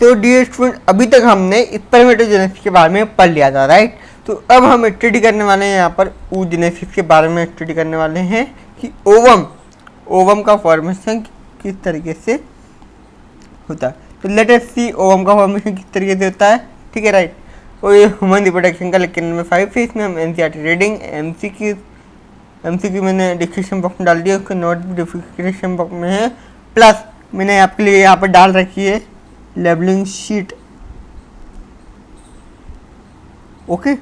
तो dear student, अभी तक हमने स्पर्मेटोजेनेसिस के बारे में पढ़ लिया था, राइट। तो अब हम स्टडी करने वाले हैं यहाँ पर oogenesis के बारे में स्टडी करने वाले हैं कि ओवम का फॉर्मेशन किस तरीके से होता है। तो लेट अस सी ओवम का फॉर्मेशन किस तरीके से होता है, ठीक है, राइट। और ये ह्यूमन रिप्रोडक्शन का लेक्चर नंबर 5 है। इसमें हम एनसीईआरटी रीडिंग एमसीक्यू मैंने डिस्क्रिप्शन बॉक्स में डाल दिया, उसका नोट भी डिस्क्रिप्शन बॉक्स में है। प्लस मैंने आपके लिए यहाँ पर डाल रखी है लेबलिंग शीट, ओके।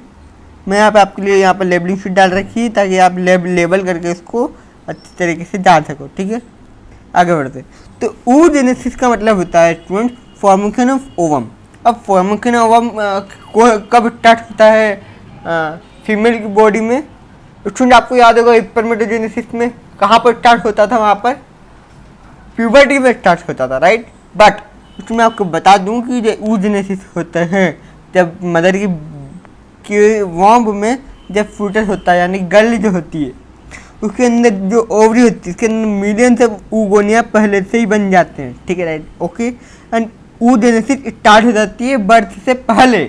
मैं यहाँ पे आपके लिए यहाँ पर लेबलिंग शीट डाल रखी है ताकि आप लेबल करके इसको अच्छी तरीके से जान सको, ठीक है। आगे बढ़ते। तो oogenesis का मतलब होता है स्टूडेंट फॉर्मेशन ऑफ ओवम। अब फॉर्मेशन ऑफ ओवम कब स्टार्ट होता है फीमेल की बॉडी में? स्टूडेंट आपको याद होगा स्पर्मेटोजेनेसिस में कहाँ पर स्टार्ट होता था, वहाँ पर प्यूबर्टी में स्टार्ट होता था, राइट। बट उसमें आपको बता दूं कि जो oogenesis होता है जब मदर की वॉम्ब में जब फ्यूटस होता है, यानी गर्ल जो होती है, उसके अंदर जो ओवरी होती है उसके अंदर मिलियन से oogonia पहले से ही बन जाते हैं, ठीक है, right, okay. And oogenesis start हो जाती है बर्थ से पहले।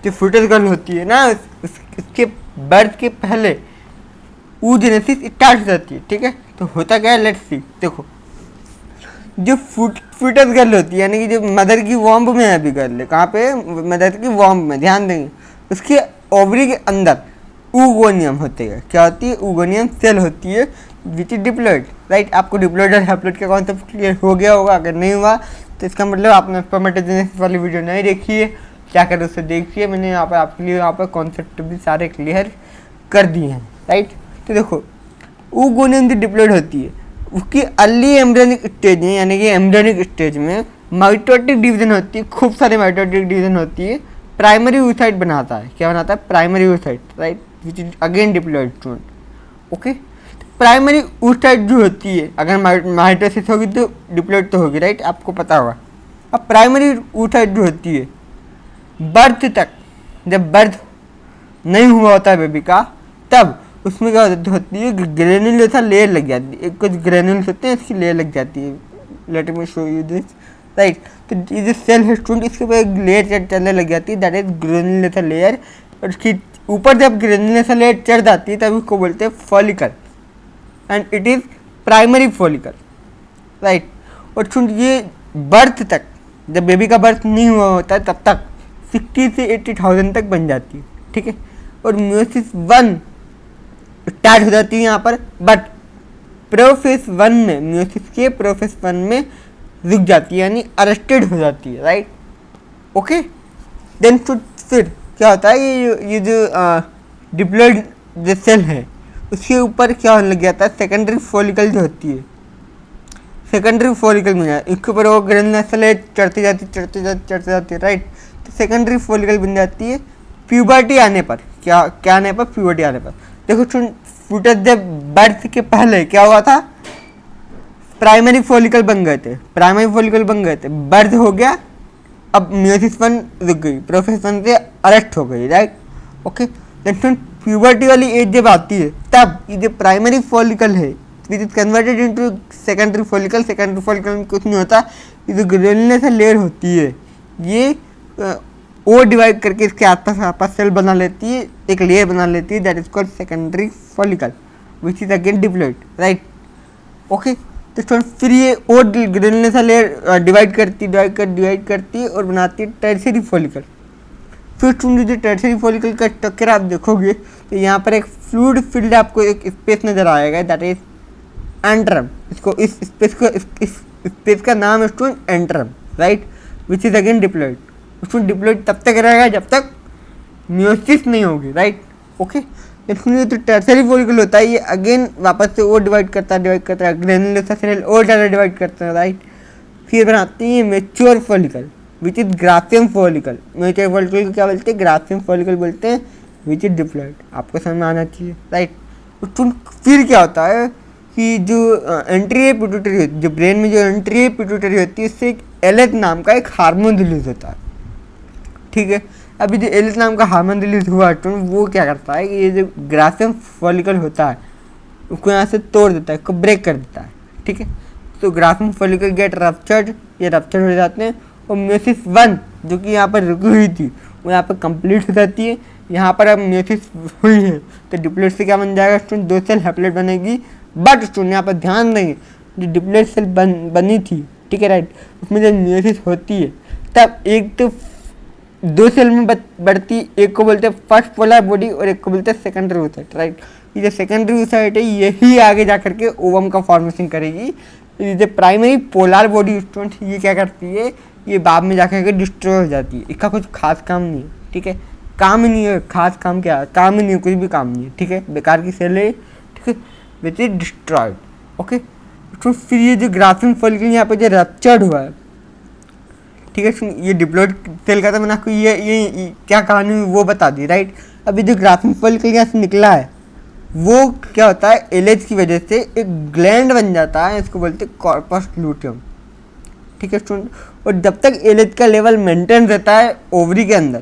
जो फ्यूटस गर्ल होती है ना, उसके बर्थ के पहले oogenesis स्टार्ट हो जाती है, ठीक है। तो होता क्या है, लेट्स सी। देखो, जो फीटस गर्ल होती है, यानी कि जो मदर की वॉम्ब में है, अभी गर्ल है कहाँ पे, मदर की वॉम्ब में, ध्यान देंगे। उसके ओवरी के अंदर oogoनियम होते हैं। क्या होती है? oogoनियम सेल होती है विच इज डिप्लॉयड, राइट। आपको डिप्लॉयड और हैप्लॉयड का कॉन्सेप्ट क्लियर हो गया होगा। अगर नहीं हुआ तो इसका मतलब आपने स्पर्मेटोजेनेसिस वाली वीडियो नहीं देखी है, क्या करें उससे देखिए। मैंने यहाँ पर आपके लिए यहाँ पर कॉन्सेप्ट भी सारे क्लियर कर दिए हैं, राइट। तो देखो, oogoनियम जो डिप्लॉयड होती है उसकी अर्ली एम्ब्रियोनिक स्टेज में, यानी कि एम्ब्रियोनिक स्टेज में माइटोटिक डिवीजन होती है, खूब सारे माइटोटिक डिवीजन होती है। प्राइमरी oocyte बनाता है, क्या बनाता है? Primary oocyte, right, which is again diploid student, okay. Primary oocyte जो होती है, अगर माइटोसिस होगी तो डिप्लॉयड तो होगी, राइट, आपको पता होगा। अब प्राइमरी oocyte जो होती है बर्थ तक, जब बर्थ नहीं हुआ होता है बेबी का, तब उसमें क्या होती है, ग्रेन्यूल लेयर लग जाती है। कुछ ग्रेन्यूल्स होते हैं, इसकी लेयर लग जाती है। Let me show you this, right. तो ये जो सेल है स्टूडेंट, इसके ऊपर एक लेयर चलने लग जाती है, दैट इज ग्रेन्यूल लेयर। और उसकी ऊपर जब ग्रेन्यूल लेयर चढ़ जाती है तब उसको बोलते हैं follicle, and it is primary follicle, right. और स्टूडेंट ये बर्थ तक, जब बेबी का बर्थ नहीं हुआ होता है तब तक 60 से 80,000 तक बन जाती है, ठीक है। और म्योसिस 1 स्टार्ट हो जाती है यहाँ पर, बट प्रोफेस 1 में, म्योसिस के प्रोफेस 1 में रुक जाती है, यानी अरेस्टेड हो जाती है, राइट, ओके। देन फिर क्या होता है, ये जो डिप्लॉयड जो सेल है उसके ऊपर क्या होने लग जाता है, सेकेंडरी फॉलिकल जो होती है, सेकेंडरी फॉलिकल में इसके ऊपर वो ग्रेन्युलर सेल चढ़ती जाती है, राइट। तो सेकेंडरी फॉलिकल बन जाती है प्यूबर्टी आने पर। क्या आने पर? प्यूबर्टी आने पर। देखो फ्यूटस जब बर्थ के पहले क्या हुआ था, प्राइमरी फॉलिकल बन गए थे, बर्थ हो गया, अब म्योसिस 1 रुक गई, प्रोफेस 1 से अरेस्ट हो गई, राइट, ओके। लेकिन प्यूबर्टी वाली एज जब आती है तब ये जो प्राइमरी फॉलिकल है which is converted into secondary follicle. Secondary follicle में कुछ नहीं होता, ये जो ग्रेन्युलर लेयर होती है ये वो डिवाइड करके इसके आसपास सेल बना लेती है, एक लेयर बना लेती है, that is called secondary follicle which is again diploid, right, okay. तो फिर ये और ग्रेन्युलर लेयर डिवाइड करती है और बनाती है टर्शियरी फॉलिकल। फिर तुम जो टर्शियरी फॉलिकल का स्ट्रक्चर आप देखोगे तो यहाँ पर एक फ्लूइड फिल्ड आपको एक स्पेस नजर आएगा, दैट इज एंट्रम। इसको इस स्पेस का नाम है student antrum, right, which is again diploid. उसमें डिप्लॉयड तब तक रहेगा जब तक म्योसिस नहीं होगी, राइट, ओके। लेकिन ये तो टर्शियरी फॉलिकल होता है, ये अगेन वापस से और डिवाइड करता है, ग्रेन्युलर सेल और ज़्यादा डिवाइड करता है, राइट। फिर बनाती है mature follicle which is graafian follicle. Mature follicle को क्या बोलते हैं? ग्राफियम फॉलिकल बोलते हैं, विच इज डिप्लॉयड। आपको समझ में आना चाहिए, राइट। फिर क्या होता है कि जो एंटीरियर पिट्यूटरी होती है, जो ब्रेन में जो एंटीरियर पिट्यूटरी होती है, इससे एक एलेट नाम का एक हार्मोन रिलीज होता है, ठीक है। अभी जो एलिस नाम का हार्मोन रिलीज हुआ तो वो क्या करता है कि ये जो ग्राफियम फॉलिकल होता है उसको यहाँ से तोड़ देता है, उसको ब्रेक कर देता है, ठीक है। तो ग्राफियम फॉलिकल गेट रप्चर्ड, ये रप्चर हो जाते हैं और म्योसिस 1 जो कि यहाँ पर रुकी हुई थी वो यहाँ पर कंप्लीट हो जाती है। यहाँ पर अब म्योसिस हुई है तो डिप्लोइड से क्या बन जाएगा स्टूडेंट, 2 सेल हैप्लोइड बनेगी। बट स्टूडेंट यहाँ पर ध्यान देंगे जो डिप्लोइड सेल बनी थी, ठीक है राइट, उसमें जब म्योसिस होती है तब एक तो 2 सेल में बढ़ती, एक को बोलते हैं फर्स्ट पोलर बॉडी और एक को बोलते हैं सेकेंडरी oocyte, राइट। ये जो सेकेंडरी oocyte है यही आगे जा करके ओवम का फॉर्मेशन करेगी। ये जो प्राइमरी पोलर बॉडी स्टूडेंट ये क्या करती है, ये बाद में जा करके डिस्ट्रॉय हो जाती है। इसका कुछ खास काम नहीं है, ठीक है, काम ही नहीं है, खास काम क्या है, काम ही नहीं है, कुछ भी काम नहीं है, ठीक है, बेकार की सेल है, ठीक है, विच इज डिस्ट्रॉयड। ओके, तो फिर ये जो ग्राफिन फॉलिकल यहाँ पे जो रप्चर्ड हुआ है, ठीक है, ये डिप्लॉइड सेल का था, मैंने आपको ये क्या कहानी हुई वो बता दी, राइट। अभी जो ग्राफिन फॉलिकल यहाँ से निकला है वो क्या होता है, एलएच की वजह से एक ग्लैंड बन जाता है, इसको बोलते हैं कॉर्पस लूटियम, ठीक है स्टूडेंट। और जब तक एलएच का लेवल मेंटेन रहता है ओवरी के अंदर,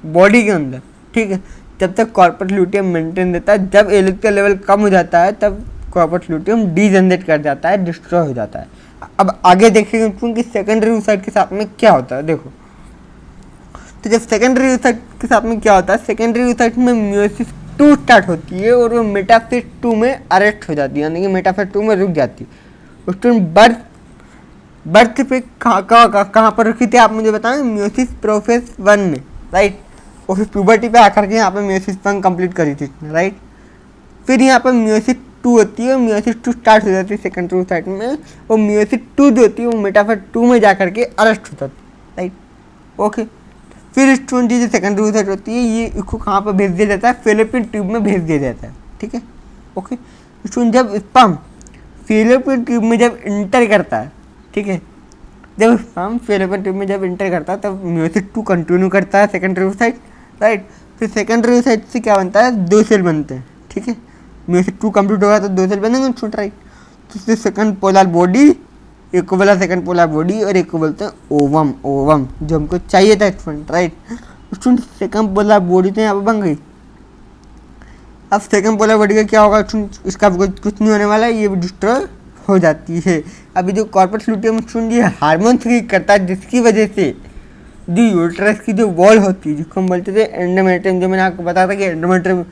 बॉडी के अंदर, ठीक है, जब तक कॉर्पस लूटियम मेंटेन रहता है। जब एलएच का लेवल कम हो जाता है तब कॉर्पस लूटियम डीजनरेट कर जाता है, डिस्ट्रॉय हो जाता है। अब आगे देखेंगे क्योंकि सेकेंडरी oocyte के साथ में क्या होता है, देखो। तो जब सेकेंडरी oocyte के साथ में क्या होता है, सेकेंडरी oocyte में म्योसिस 2 स्टार्ट होती है और वो मेटाफेज 2 में अरेस्ट हो जाती है, यानी कि मेटाफेज 2 में रुक जाती है। उसमें बर्थ पे कहाँ पर रुकी थी आप मुझे बताएं, म्योसिस प्रोफेज 1 में, राइट। और फिर प्यूबर्टी पे आकर के यहाँ पे म्योसिस 1 कंप्लीट करी थी, राइट। फिर यहाँ पर म्योसिस 2 होती है, म्योसिस 2 स्टार्ट हो जाती है सेकेंडरी oocyte में, और म्योसिस 2 जो होती है वो मेटाफेज 2 में जा करके अरेस्ट हो जाती है, राइट। ओके, फिर स्टूडेंट जो सेकेंडरी oocyte होती है ये इसको कहाँ पर भेज दिया जाता है, फेलोपियन ट्यूब में भेज दिया जाता है, ठीक है। ओके स्टूडेंट, जब स्पर्म फेलोपियन ट्यूब में जब इंटर करता है, ठीक है, जब स्पर्म फेलोपियन ट्यूब में जब इंटर करता है तब म्योसिस 2 कंटिन्यू करता है सेकेंडरी oocyte, राइट। फिर सेकेंडरी oocyte से क्या बनता है, 2 सेल बनते हैं, ठीक है। म्योसिस 2 कंप्लीट होगा तो 2 सेल बनेंगे छोटा, राइट। तो सेकंड पोलर बॉडी, एक को बोला सेकंड पोलर बॉडी और एक को बोलते हैं ओवम, ओवम जो हमको चाहिए था student, right. Student second polar body तो यहाँ पर बन गई। अब सेकंड पोलर बॉडी का क्या होगा स्टूडेंट, इसका कुछ नहीं होने वाला है, ये डिस्ट्रॉय हो जाती है। अभी जो कॉर्पस लूटियम स्टूडेंट ये हार्मोन क्रिएट करता है जिसकी वजह से जो यूट्रस की जो वॉल होती है जिसको हम बोलते थे एंडोमेट्रियम, जो मैंने आपको बताया था कि एंडोमेट्रियम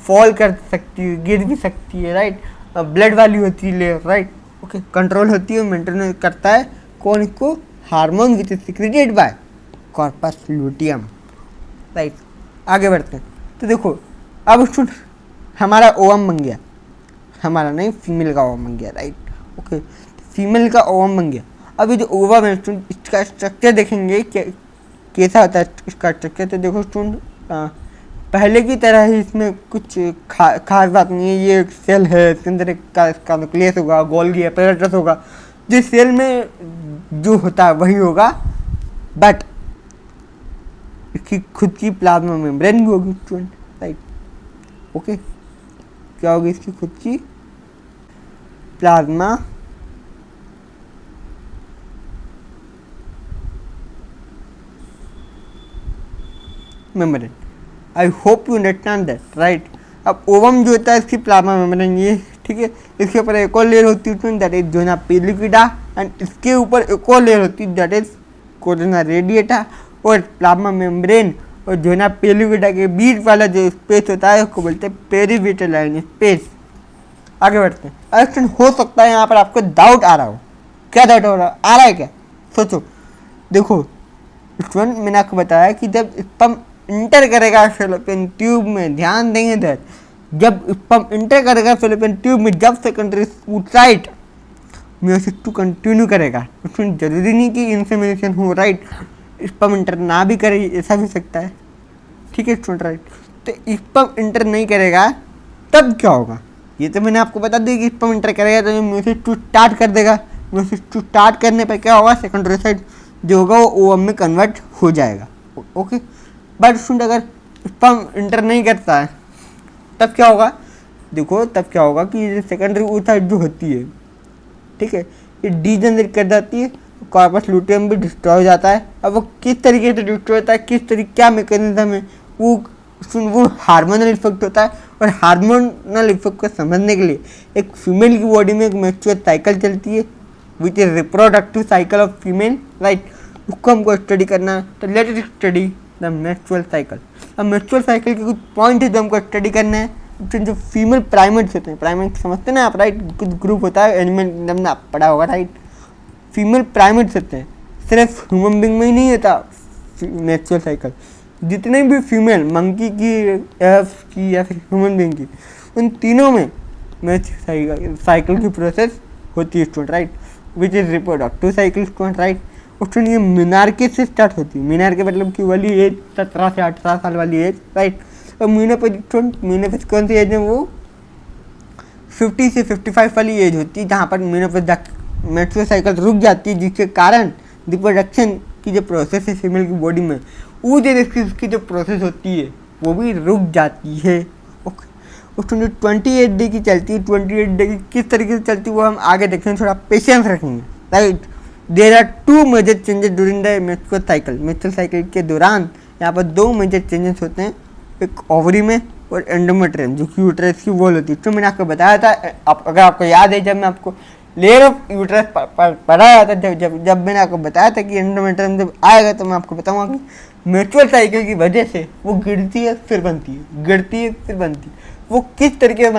फॉल कर सकती है, गिर भी सकती है, राइट। ब्लड वाली होती है लेयर, राइट। ओके, कंट्रोल होती है, मेंटेन करता है कौन, इसको, hormone which is secreted by corpus luteum, right. आगे बढ़ते हैं तो देखो अब स्टूडेंट हमारा ओवम बन गया, हमारा नहीं फीमेल का ओवम बन गया, राइट। ओके, फीमेल का ओवम बन गया। अभी जो ओवम है स्टूडेंट इसका स्ट्रक्चर देखेंगे कैसा होता है इसका स्ट्रक्चर। तो देखो स्टूडेंट पहले की तरह ही इसमें कुछ खास बात नहीं है, ये एक सेल है, इसके अंदर एक का न्यूक्लियस होगा, गोल्गी एपेरेटस होगा, जिस सेल में जो होता है वही होगा, बट इसकी खुद की प्लाज्मा मेम्ब्रेन भी होगी स्टूडेंट, राइट। ओके, क्या होगी इसकी खुद की plasma membrane. I hope you understand that, right. अब ओवम जो होता है इसकी प्लाज्मा मेम्ब्रेन ये, ठीक है, इसके ऊपर एक और लेयर होती है दैट इज जोना पेलिक्विडा, एंड इसके ऊपर एक और लेयर होती है दैट इज कोरोना रेडिएटा, और प्लाज्मा मेम्ब्रेन और जोना पेलिक्विडा के बीच वाला जो स्पेस होता है उसको बोलते हैं पेरिविटलाइन स्पेस। आगे बढ़ते हैं। अक्सर हो सकता है यहाँ पर आपको डाउट आ रहा हो, क्या डाउट हो रहा है क्या, सोचो। देखो स्टूडेंट मैंने आपको बताया कि जब स्पर्म इंटर करेगा फेलोपियन ट्यूब में, ध्यान देंगे इधर, जब स्पर्म इंटर करेगा फेलोपियन ट्यूब में, जब सेकेंडरी oocyte म्योसिस 2 कंटिन्यू करेगा, उसमें जरूरी नहीं कि इंसेमिनेशन हो, राइट। स्पर्म इंटर ना भी करे, ऐसा भी सकता है, ठीक है स्टूडेंट, राइट। तो स्पर्म इंटर नहीं करेगा तब क्या होगा, ये तो मैंने आपको बता दिया कि स्पर्म इंटर करेगा तो म्योसिस 2 स्टार्ट कर देगा। म्योसिस 2 स्टार्ट करने पर क्या होगा, सेकेंडरी oocyte जो होगा वो ओवम में कन्वर्ट हो जाएगा, ओके। बट स्टूडेंट अगर स्पर्म इंटर नहीं करता है तब क्या होगा, देखो तब क्या होगा कि सेकेंडरी oocyte जो होती है, ठीक है, ये डीजनरेट कर जाती है, कॉर्पस लूटियम भी डिस्ट्रॉय हो जाता है। अब वो किस तरीके से डिस्ट्रॉय होता है, किस तरीके क्या मैकेनिज्म है, वो हार्मोनल इफेक्ट होता है। और हार्मोनल इफेक्ट को समझने के लिए एक फीमेल की बॉडी में एक मैच्योर साइकिल चलती है which is reproductive cycle of female, right. उसको हमको स्टडी करना है। तो let us study the menstrual cycle. अब मेंस्ट्रुअल साइकिल के कुछ पॉइंट है जो हमको स्टडी करना है। जो फीमेल प्राइमेट्स होते हैं, प्राइमेट्स समझते हैं ना आप, राइट, कुछ ग्रुप होता है एनिमल, हमने आप पढ़ा होगा, राइट। फीमेल प्राइमेट्स होते हैं, सिर्फ ह्यूमन बींग में ही नहीं होता मेंस्ट्रुअल साइकिल, जितने भी फीमेल मंकी की, एल्फ की या फिर ह्यूमन बींग की, उन तीनों में मेंस्ट्रुअल साइकिल की प्रोसेस होती है student, right, which is reproductive cycle student, right. उसमें ये मीनार्के से स्टार्ट होती है। मीनार्के मतलब कि वाली एज 17 से 18 साल वाली एज, राइट। और मीनोपेज कौन सी एज है, वो 50 से 55 वाली एज होती है, जहाँ पर मेंस्ट्रुअल साइकिल रुक जाती है, जिसके कारण रिप्रोडक्शन की जो प्रोसेस है फीमेल की बॉडी में, वो जो जो प्रोसेस होती है वो भी रुक जाती है। ओके, उसमें 28 डे की चलती है। 28 डे की किस तरीके से चलती है वो हम आगे देखेंगे, थोड़ा पेशेंस रखेंगे, right. There are 2 major changes during the menstrual cycle. Menstrual cycle के दौरान यहाँ पर 2 मेजर चेंजेस होते हैं, एक ओवरी में और एंडोमेट्रियम, जो कि यूट्रस की वॉल होती है। तो मैंने आपको बताया था, अगर आपको याद है, जब मैं आपको लेयर ऑफ यूट्रस पढ़ाया था, जब मैंने आपको बताया था कि एंडोमेट्रियम जब आएगा तो मैं आपको बताऊंगा कि मेंस्ट्रुअल साइकिल की वजह से वो गिरती है फिर बनती है, गिरती है फिर बनती है। वो किस तरीके से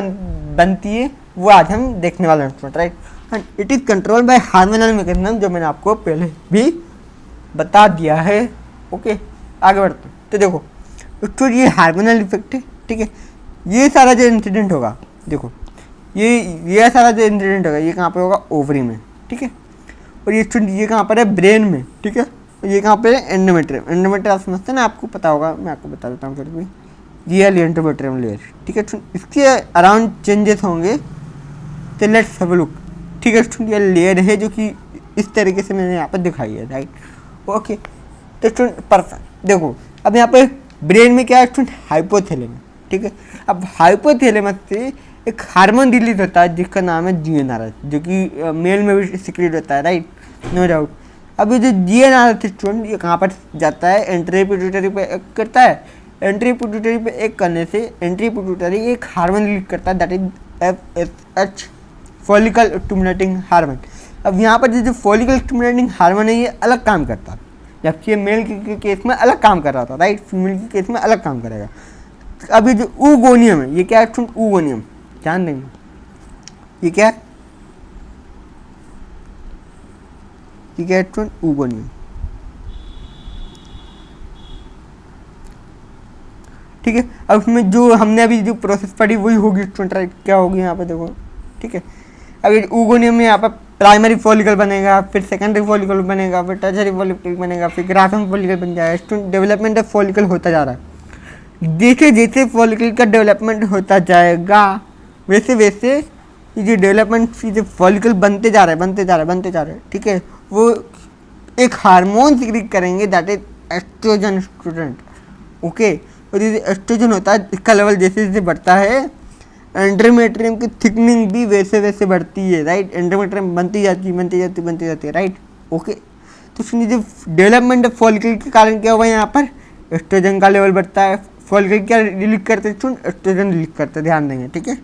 बनती है वो आज हम देखने वाले हैं, right. And it is control by hormonal mechanism, जो मैंने आपको पहले भी बता दिया है। ओके, आगे बढ़ते हैं। तो देखो, तो ये हार्मोनल इफेक्ट है, ठीक है। ये सारा जो इंसिडेंट होगा, देखो ये सारा जो इंसिडेंट होगा, ये कहाँ पे होगा, ओवरी में, ठीक है। और ये कहाँ पर है, ब्रेन में, ठीक है। और ये कहाँ पे है, एंडोमेट्रियम। एंडोमेट्रियम आप समझते हैं ना, आपको पता होगा, मैं आपको बता देता हूँ फिर भी। ये है एंडोमेट्रियम लेयर, ठीक है। इसके अराउंड चेंजेस होंगे, तो लेट्स हैव अ लुक, ठीक है। ये लेयर है जो कि इस तरीके से मैंने यहाँ पर दिखाई है, राइट। ओके, तो स्टूडेंट परफेक्ट। देखो अब यहाँ पे ब्रेन में क्या है स्टूडेंट, हाइपोथैलेमस, ठीक है। अब हाइपोथैलेमस से एक हार्मोन रिलीज होता है जिसका नाम है GnRH, जो कि मेल में भी सिक्रेट होता है, राइट, नो डाउट। अब ये जो GnRH स्टूडेंट, ये कहाँ पर जाता है, एंट्री पिट्यूटरी पे एक्ट करता है। एंट्री पिट्यूटरी पे एक्ट करने से एंट्री पिट्यूटरी एक हार्मोन रिलीज करता है, that is FSH, follicle stimulating hormone. अब यहाँ पर जो फॉलिकल स्टिमुलेटिंग हार्मोन है, ये अलग काम करता है, जबकि ये मेल के केस में अलग काम कर रहा था, राइट, फीमेल के केस में अलग काम करेगा। अब ये जो ऊगोनियम है, ये क्या है, ऊगोनियम ध्यान देंगे, ये क्या है, ये क्या है, ऊगोनियम, ठीक है। अब उसमें जो हमने अभी जो प्रोसेस पढ़ी वही होगी स्टूडेंट, राइट। क्या होगी यहाँ पे देखो, ठीक है। अब ये ऊगोनियम में यहाँ पर प्राइमरी फॉलिकल बनेगा, फिर सेकेंडरी फॉलिकल बनेगा, फिर टर्शियरी फॉलिकल बनेगा, फिर ग्राफिम फॉलिकल बन जाएगा। स्टूडेंट डेवलपमेंट ऑफ फॉलिकल होता जा रहा है। जैसे जैसे फॉलिकल का डेवलपमेंट होता जाएगा, वैसे वैसे ये जो डेवलपमेंट जो फॉलिकल बनते जा रहे हैं, ठीक है, वो एक हार्मोन सिक्रीट करेंगे, that is estrogen student. Okay, और ये एस्ट्रोजन होता है, इसका लेवल जैसे जैसे बढ़ता है, एंडोमेट्रियम की थिकनिंग भी वैसे वैसे बढ़ती है, राइट। एंडोमेट्रियम बनती जाती है, राइट। ओके, तो सुनिए, जो डेवलपमेंट ऑफ फॉलिकल के कारण क्या हुआ, यहाँ पर एस्ट्रोजन का लेवल बढ़ता है। फॉलिकल क्या रिलीज करते हैं, एस्ट्रोजन रिलीज करते हैं, ध्यान देंगे, ठीक है।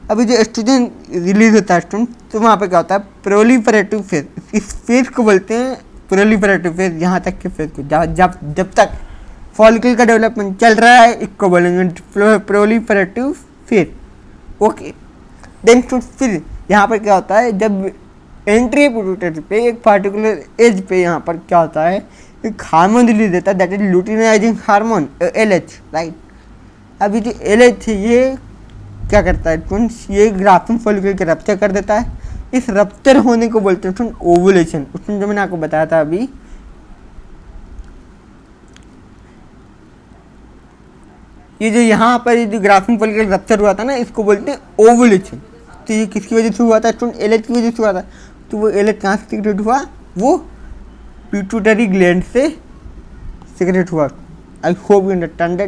अभी जो एस्ट्रोजन रिलीज होता है स्टूडेंट, तो वहाँ पे क्या होता है, प्रोलिफरेटिव फेज। इस फेज को बोलते हैं प्रोलिफरेटिव फेज। यहाँ तक के फेज को जब तक फॉलिकल का डेवलपमेंट चल रहा है, इसको बोलेंगे प्रोलिफरेटिव फेज। ओके, देन फिर यहाँ पर क्या होता है, जब एंट्री पिट्यूटरी पे एक पार्टिकुलर एज पे यहाँ पर क्या होता है, एक हार्मोन रिलीज देता है, that is luteinizing hormone, LH, right. अभी जो LH है, ये क्या करता है, ये ग्राफिम फॉलिकल के रप्चर कर देता है। इस रप्चर होने को बोलते हैं ओवुलेशन। उसमें जो मैंने आपको बताया था अभी, ये जो यहाँ पर ये जो ग्राफिम फॉलिकल रप्चर हुआ था ना, इसको बोलते हैं ओवुलेशन। तो ये किसकी वजह से हुआ था, LH की वजह से हुआ था। तो वो LH कहाँ से सिक्रेट हुआ, वो पिट्यूटरी ग्लैंड से सिक्रेट हुआ। I hope you understand.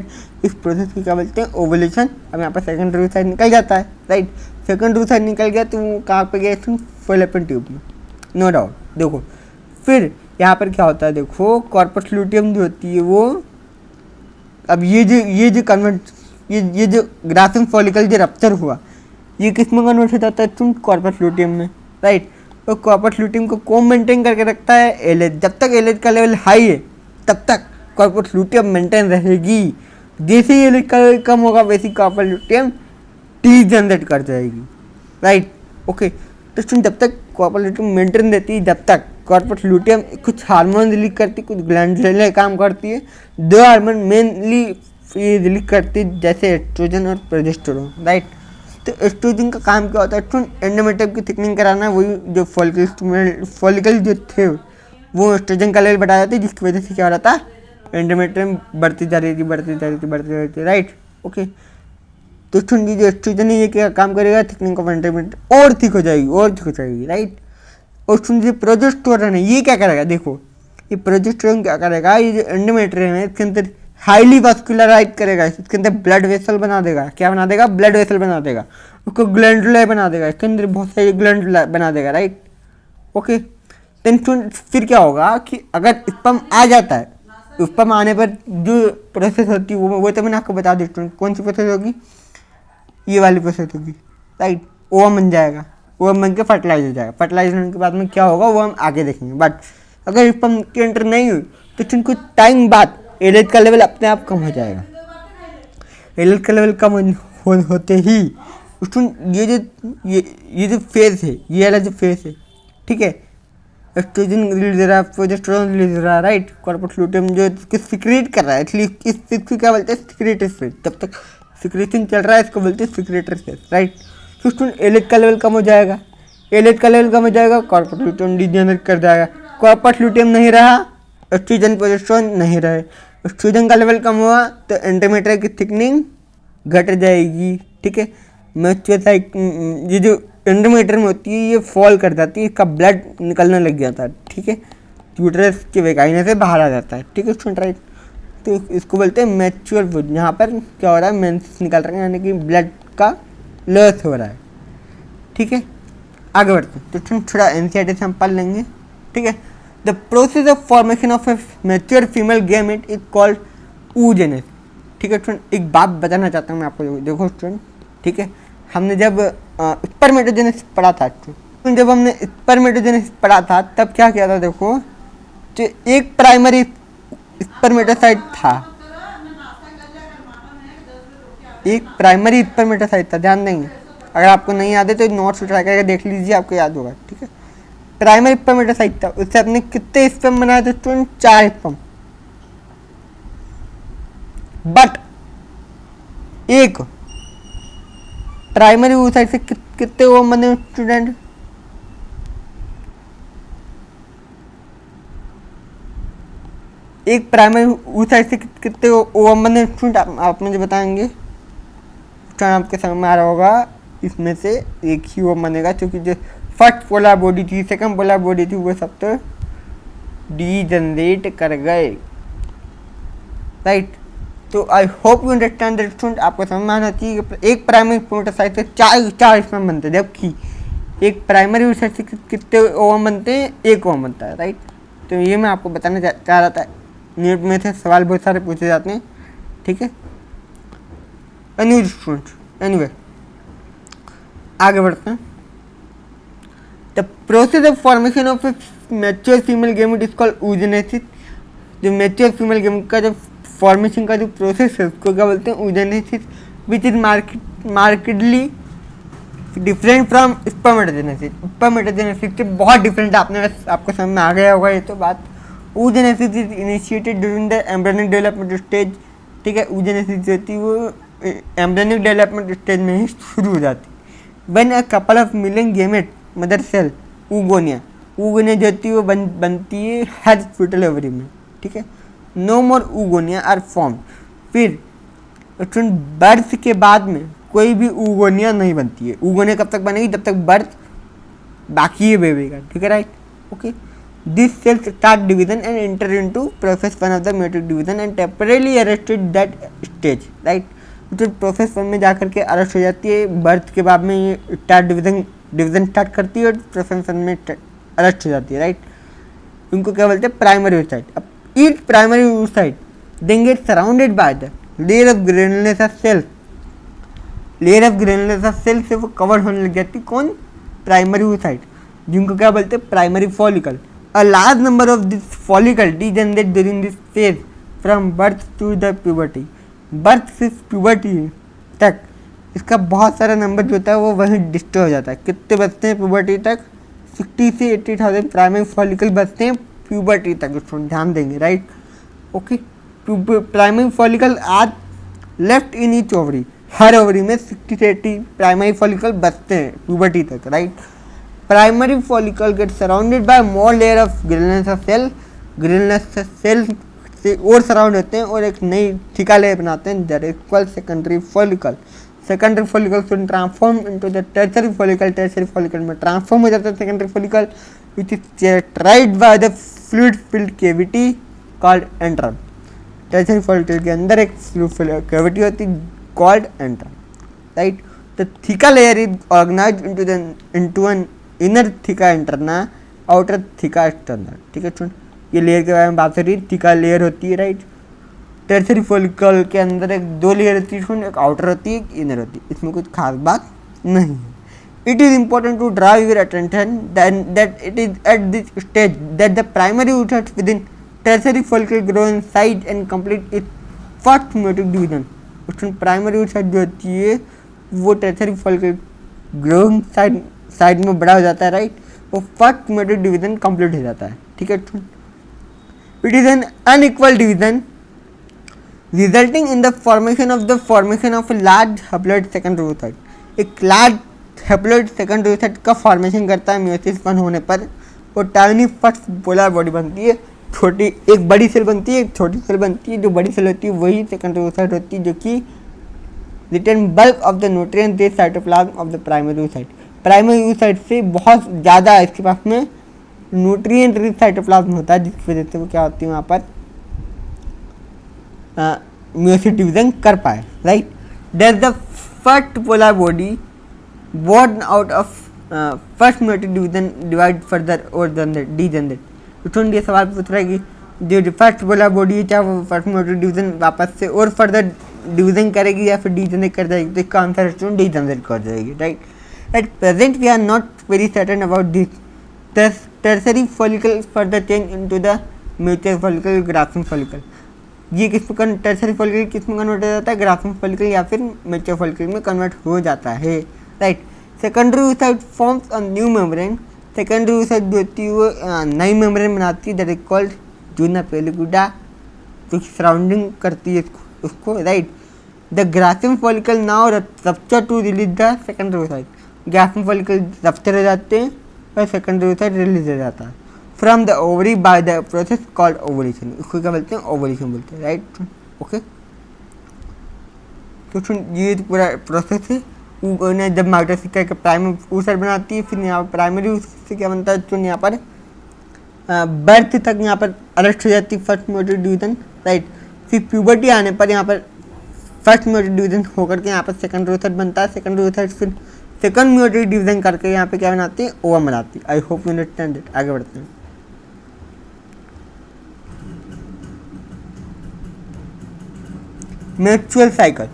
इस प्रोसेस को क्या बोलते हैं, ओवुलेशन। अब यहाँ पर सेकेंडरी साइड निकल जाता है, राइट। सेकेंडरी साइड निकल गया तो वो कहाँ पे गया, फैलोपियन ट्यूब में, नो डाउट। देखो फिर यहाँ पर क्या होता है, देखो कॉर्पस लूटियम जो होती है वो, अब ये जो कन्वर्ट, ये जो ग्राफिम फॉलिकल जो रप्चर हुआ, ये किस में कन्वर्ट हो जाता है, कॉर्पस लूटियम में, राइट। वो कॉर्पस ल्यूटियम को मेंटेन करके रखता है एलएच। जब तक एलएच का लेवल हाई है तब तक कॉर्पस ल्यूटियम मेंटेन रहेगी। जैसे ही एलएच का लेवल कम होगा वैसे ही कॉर्पस ल्यूटियम टी जनरेट कर जाएगी, राइट। ओके, तो सुन, जब तक कॉर्पस ल्यूटियम मेंटेन रहती है, जब तक कॉर्पस ल्यूटियम कुछ हार्मोन रिलीज करती है, कुछ ग्लैंडुलर काम करती है। दो हार्मोन मेनली ये रिलीज करती है, जैसे एस्ट्रोजन और प्रोजेस्टेरोन, राइट। तो एस्ट्रोजन का काम क्या होता है? एंडोमेट्रियम की थिकनिंग कराना। वही जो फॉलिकल जो थे वो एस्ट्रोजन का लेवल बढ़ा जाते, जिसकी वजह से क्या हो रहा था? एंडोमेट्रियम बढ़ती जा रही थी, राइट। ओके, तो ये जो एस्ट्रोजन है ये क्या काम करेगा? थिकनिंग ऑफ एंडोमेट्रियम और थिक हो जाएगी, राइट। और जो प्रोजेस्टेरोन है ये क्या करेगा? देखो, ये प्रोजेस्टेरोन क्या करेगा? ये जो एंडोमेट्रियम है इसके अंदर हाईली वास्कुलराइज करेगा, इसके अंदर ब्लड वेसल बना देगा। क्या बना देगा? ब्लड वेसल बना देगा। उसको ग्लैंडुला बना देगा, इसके अंदर बहुत सारे ग्लैंडुला बना देगा, राइट। ओके, देन फिर क्या होगा कि अगर स्पर्म आ जाता है, स्पर्म आने पर जो प्रोसेस होती है वो तो मैंने आपको बता दी। कौन सी प्रोसेस होगी? ये वाली प्रोसेस होगी, राइट। ओवम बन जाएगा, ओवम बन के फर्टिलाइज हो जाएगा। फर्टिलाइज होने के बाद में क्या होगा वो हम आगे देखेंगे। बट अगर स्पर्म की एंटर नहीं हुई तो कुछ टाइम बाद एलएच का लेवल अपने आप कम हो जाएगा। एलएच का लेवल कम होते ही ये जो फेज है, ये वाला जो फेज है, ठीक है, एस्ट्रोजन रिलीज हो रहा है, प्रोजेस्टेरोन रिलीज हो रहा है, राइट। कॉर्पस ल्यूटियम जो सिक्रेट कर रहा है, इसलिए इस फेज को क्या बोलते हैं? Secretary phase. जब तक सिक्रेशन चल रहा है इसको बोलते हैं सिक्रेटरी फेज, राइट। फिर एलएच का लेवल कम हो जाएगा, कॉर्पस ल्यूटियम डीजेनरेट कर जाएगा। कॉर्पस ल्यूटियम नहीं रहा, एस्ट्रोजन प्रोजेस्टेरोन नहीं रहे, एस्ट्रोजन का लेवल कम हुआ तो एंडोमेट्रियम की थिकनिंग घट जाएगी, ठीक है। ये जो एंडोमेट्रियम होती है ये फॉल कर जाती है, इसका ब्लड निकलने लग जाता है, ठीक है। यूट्रस के वेगाइना से बाहर आ जाता है, ठीक है स्टूडेंट, राइट। तो इसको बोलते हैं मैच्योर वुड। यहाँ पर क्या हो रहा है? मेंस निकल रहे हैं, यानी कि ब्लड का लॉस हो रहा है, ठीक है। आगे बढ़ते हैं, तो थोड़ा एनसीईआरटी से हम पढ़ लेंगे, ठीक है। The process of formation of A mature female gamete is called oogenesis, ठीक है स्टूडेंट। एक बात बताना चाहता हूँ मैं आपको, देखो स्टूडेंट, ठीक है। हमने जब स्पर्मेटोजेनेसिस पढ़ा था, जब हमने स्पर्मेटोजेनेसिस पढ़ा था तब क्या किया था? देखो, जो एक प्राइमरी स्पर्मेटोसाइट था, एक प्राइमरी स्पर्मेटोसाइट था, ध्यान देंगे। अगर आपको नहीं याद है तो नोट्स ट्राई करके देख लीजिए, आपको याद होगा, ठीक है। प्राइमरी स्पर्मेटोसाइट था, उससे अपने कितने स्पर्म बनाए थे स्टूडेंट? 4 स्पर्म। बट एक प्राइमरी oocyte से कितने ओवम बने स्टूडेंट? एक प्राइमरी oocyte से कितने ओवम बने स्टूडेंट? आप मुझे बताएंगे। आपके समझ में आ रहा होगा, इसमें से एक ही ओवम बनेगा, क्योंकि जो फर्स्ट पोलर बॉडी थी, सेकंड पोलर बॉडी थी, वो सब तो डीजनरेट कर गए, राइट। तो I hope you understand that student. आपको समझ में आना चाहिए कि एक प्राइमरी स्पर्मेटोसाइट से चार स्पर्म बनते हैं, जबकि एक प्राइमरी oocyte से कितने ओवम बनते हैं? एक ओवम बनता है, राइट। तो ये मैं आपको बताना चाह रहा था। नीट में से सवाल बहुत सारे पूछे जाते हैं, ठीक है। एनीवे आगे बढ़ते हैं। The process of formation of A mature female gamete is called oogenesis। जो मैच्योर फीमेल गैमेट का जो फॉर्मेशन का जो प्रोसेस है उसको क्या बोलते हैं? oogenesis, which is markedly different from spermatogenesis. Spermatogenesis से बहुत डिफरेंट है, आपको समझ में आ गया होगा ये तो बात। oogenesis is initiated during the embryonic development stage, ठीक है। oogenesis जो होती है वो एम्ब्रियोनिक डेवलपमेंट स्टेज में ही शुरू हो जाती है। When a couple of milling gamete mother cell oogonia जो होती है वो बनती है हर फीटल ओवरी में, ठीक है। No more oogonia are form. फिर बर्थ के बाद में कोई भी oogonia नहीं बनती है। oogonia कब तक बनेगी? जब तक बर्थ बाकी है बेबी का, ठीक है, right. Okay, this cells start division and enter into process one of the meiotic division and temporarily arrested that stage, right. तो प्रोसेस वन में जाकर के अरेस्ट हो जाती है, बर्थ के बाद में ये स्टार्ट डिवीजन स्टार्ट करती है और प्रोसेस वन में अरेस्ट हो जाती है, राइट। उनको क्या बोलते हैं? Primary oocyte। अब each primary oocyte then get surrounded by the layer of granulosa cell. Layer of granulosa cell से वो कवर होने लग जाती, कौन? Primary oocyte। जिनको क्या बोलते हैं, primary follicle. A large number of this follicle degenerate during this phase from birth to the puberty. Birth से प्यूबर्टी तक इसका बहुत सारा नंबर जो होता है वो वहीं डिस्ट्रॉय हो जाता है। कितने बचते हैं प्यूबर्टी तक? 60 से 80,000 प्राइमरी फॉलिकल बचते हैं प्यूबर्टी तक, उसको ध्यान देंगे, राइट। ओके, प्राइमरी फॉलिकल आज left in each ovary, her ovary में 60 से 80 प्राइमरी फॉलिकल बचते हैं प्यूबर्टी तक, right. Primary follicle get surrounded by more layer of granular cell, granular cell से और सराउंड होते हैं और एक नई थीका लेयर बनाते हैं, that is called secondary follicle. Secondary follicle transform into the tertiary follicle, tertiary follicle में ट्रांसफॉर्म हो जाता है secondary follicle, which is characterized by the fluid filled cavity called antrum. Tertiary follicle के अंदर एक fluid cavity होती है called antrum, right. The theca layer is organized into an inner theca interna, outer theca external, ठीक है। सुन, ये layer के बारे में बात करी, थीका लेयर होती है, राइट। टर्शियरी फॉलिकल के अंदर एक दो लेयर होती है, एक आउटर होती है, एक इनर होती है, इसमें कुछ खास बात नहीं है। It is important to drive your attention that it is at this stage that the primary oocytes within tertiary follicle grow in size and complete its first meiotic division. उसमें primary oocyte जो होती है वो tertiary follicle growing side में बड़ा हो जाता है, राइट। वो फर्स्ट म्यूटिक डिवीजन कंप्लीट हो जाता है, ठीक है। It is an unequal division resulting in the formation of a large haploid secondary oocyte। एक लार्ज हैप्लॉइड सेकेंडरी oocyte का फॉर्मेशन करता है म्यूसिस 1 होने पर, और टाइनी फर्स्ट पोलर बॉडी बनती है। छोटी एक बड़ी सेल बनती है, एक छोटी सेल बनती है। जो बड़ी सेल होती है वही सेकेंडरी oocyte होती है, जो कि retain bulk of the nutrient rich cytoplasm of the primary oocyte। Primary oocyte से बहुत ज़्यादा इसके पास में न्यूट्रिएंट रिच साइटोप्लाज्म होता है, जिसकी वजह से वो क्या होती है वहाँ पर म्यूसिस डिवीजन कर पाए, right. That the first polar body born out of first meiosis division divide further और डीजनरेट। तो ये सवाल पूछ रहा है कि जो फर्स्ट पोलर बॉडी है, क्या वो फर्स्ट म्यूसिस डिवीजन वापस से और फर्दर डिवीजन करेगी या फिर डीजनरेट कर जाएगी? तो इसका आंसर स्टूडेंट डीजनरेट कर जाएगी, right. At present we are not very certain about this tertiary follicle further change into the mutual follicle, Graafian follicle. ये किसमें टर्शियरी फॉलिकल किसमें कन्वर्ट हो जाता है? ग्राफ्टिंग फॉलिकल या फिर मैच्योर फॉलिकल में कन्वर्ट हो जाता है, right. Secondary oocyte forms a new membrane. Secondary oocyte जो होती है वो नई मेम्ब्रेन बनाती है, that is called zona pellucida, जो सराउंडिंग करती है उसको, right. The Graafian follicle now rupture to release the secondary oocyte। Graafian follicle rupture हो जाते हैं और सेकेंडरी oocyte रिलीज हो जाता है from the ovary by the process called ovulation. इसको क्या बोलते हैं? ओवुलेशन बोलते हैं, राइट। ओके, तो ये पूरा प्रोसेस है। उन्हें जब माइटोसिस का प्राइमरी oocyte बनाती है, फिर यहाँ पर प्राइमरी oocyte से क्या बनता है? तो यहाँ पर बर्थ तक यहाँ पर अरेस्ट हो जाती है फर्स्ट म्यूसिस डिवीजन, राइट। फिर प्यूबर्टी आने पर यहाँ पर फर्स्ट म्यूसिस डिवीजन होकर के यहाँ पर सेकेंडरी oocyte बनता है। सेकेंडरी oocyte फिर सेकंड म्यूसिस डिवीजन करके यहाँ पे क्या बनाती है? ओवम बनाती है। I hope you understand it. आगे बढ़ते हैं। Menstrual cycle.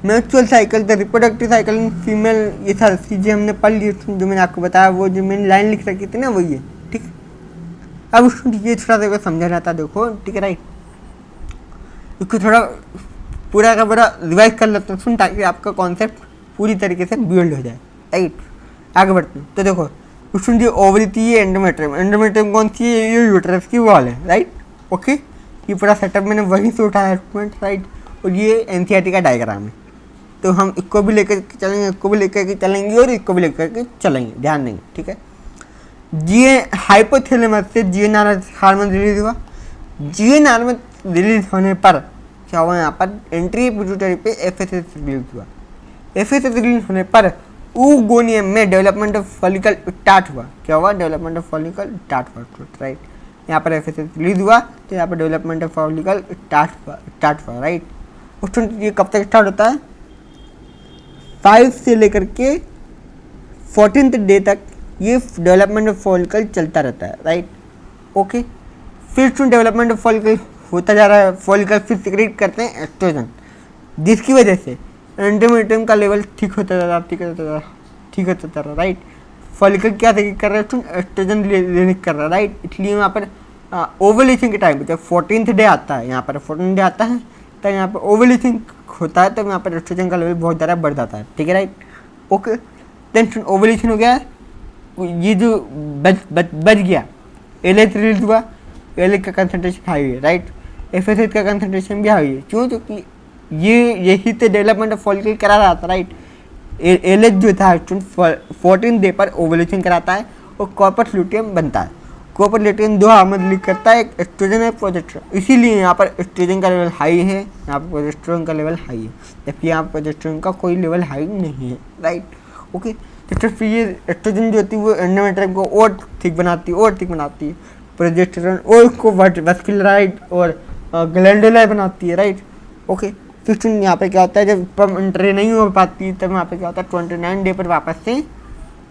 Menstrual cycle the reproductive cycle in female, ये सारी चीज़ें हमने पढ़ ली, जो मैंने आपको बताया, वो जो मैंने लाइन लिख रखी थी ना वही है, ठीक है। अब उसको ये थोड़ा सा समझा जाता है, देखो, ठीक है, राइट। इसको थोड़ा पूरा का पूरा रिवाइज कर लेते हैं सुन, ताकि आपका कॉन्सेप्ट पूरी तरीके से बिल्ड हो जाए, राइट। आगे बढ़ते हैं। तो देखो उसमें जो ओवरी थी ये एंडोमेट्रियम, एंडोमेट्रियम कौन सी है? ये यूट्रस की वॉल है, राइट। ओके, ये पूरा सेटअप मैंने वहीं से उठाया है स्टूडेंट, राइट। और ये एनसीईआरटी का डायग्राम है, तो हम इसको भी लेकर चलेंगे, इसको भी लेकर के चलेंगे और इसको भी लेकर के चलेंगे, ध्यान देंगे, ठीक है। जीए हाइपोथैलेमस से जीएनआर हार्मोन रिलीज हुआ। जीएनआर रिलीज होने पर क्या हुआ? यहाँ पर एंट्री पिट्यूटरी पे एफएसएस रिलीज हुआ। एफएसएस रिलीज होने पर oogonia में डेवलपमेंट ऑफ फॉलिकल स्टार्ट हुआ। क्या हुआ? डेवलपमेंट ऑफ फॉलिकल स्टार्ट हुआ, राइट। यहाँ पर एफएसएस रिलीज हुआ तो यहाँ पर डेवलपमेंट ऑफ फॉलिकल स्टार्ट हुआ, राइट। उसमें ये कब तक स्टार्ट होता है? 5 से लेकर के 14th डे तक ये डेवलपमेंट ऑफ फॉलिकल चलता रहता है, राइट। ओके, फिर उसमें डेवलपमेंट ऑफ फॉलिकल होता जा रहा है, फॉलिकल फिर सिक्रेट करते हैं एस्ट्रोजन, जिसकी वजह से एंडोमेट्रियम का लेवल ठीक होता जा रहा, राइट। फॉलिकल क्या कर रहा है, एस्ट्रोजन रिलीज कर रहा है, राइट। इसलिए यहाँ पर ओवुलेशन के टाइम पे जब 14th डे आता है, यहाँ पर 14th डे आता है तब यहाँ पर ओवुलेशन होता है, तब यहाँ पर एस्ट्रोजन का लेवल बहुत ज़्यादा बढ़ जाता है, ठीक है, राइट। ओके, देन ओवुलेशन हो गया, ये जो बच गया, एलएच रिलीज हुआ, एलएच का कंसंट्रेशन हाई है, राइट। एफएसएच का कंसंट्रेशन भी हाई है, क्यों, क्योंकि यही तो डेवलपमेंट ऑफ फॉलिकल करा रहा था, राइट। एलएच जो था 14 डे पर ओवुलेशन कराता है और कॉर्पस ल्यूटियम बनता है। कॉर्पस ल्यूटियम 2 हार्मोन रिलीज करता है, एक एस्ट्रोजन है, प्रोजेस्टेरोन। इसीलिए यहाँ पर एस्ट्रोजन का लेवल हाई है, यहाँ पर प्रोजेस्टेरोन का लेवल हाई है, जबकि यहाँ पर प्रोजेस्टेरोन का कोई लेवल हाई नहीं है, राइट। ओके, तो फिर ये एस्ट्रोजन जो होती है वो एंडोमेट्रियम को और थिक बनाती है, प्रोजेस्टेरोन और उसको वास्कुलराइड और ग्लैंडुलर बनाती है, राइट। ओके, फिर यहाँ पे क्या होता है, जब स्पर्म एंट्री नहीं हो पाती तब यहाँ पे क्या होता है, 29 डे पर वापस से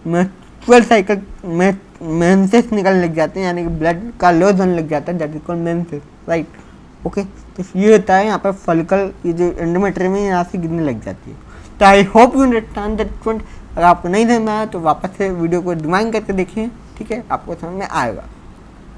मेंस्ट्रुअल साइकिल में मेंसेस निकलने लग जाते हैं, यानी कि ब्लड का लॉस होने लग जाता है, that is called menses, right. Okay, तो ये होता है यहाँ पर फॉलिकल, ये जो एंडोमेट्रियम है यहाँ से गिरने लग जाती है। तो I hope you understand that point. अगर आपको नहीं समझ में आया तो वापस से वीडियो को रिवाइंड करके देखिए, ठीक है, आपको समझ में आएगा,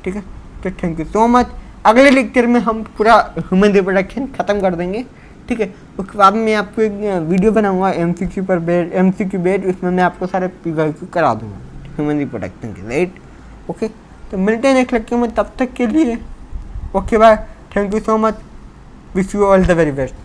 ठीक है। तो थैंक यू सो मच। अगले लेक्चर में हम पूरा ह्यूमन रिप्रोडक्शन खत्म कर देंगे, ठीक है। उसके बाद मैं आपको एक वीडियो बनाऊंगा एमसीक्यू बेस्ड, उसमें मैं आपको सारे पीवाईक्यू करा दूंगा ह्यूमन रिप्रोडक्शन के, राइट। ओके, तो मिलते हैं नेक्स्ट लेक्चर में, तब तक के लिए okay bye, thank you so much, wish you all the very best.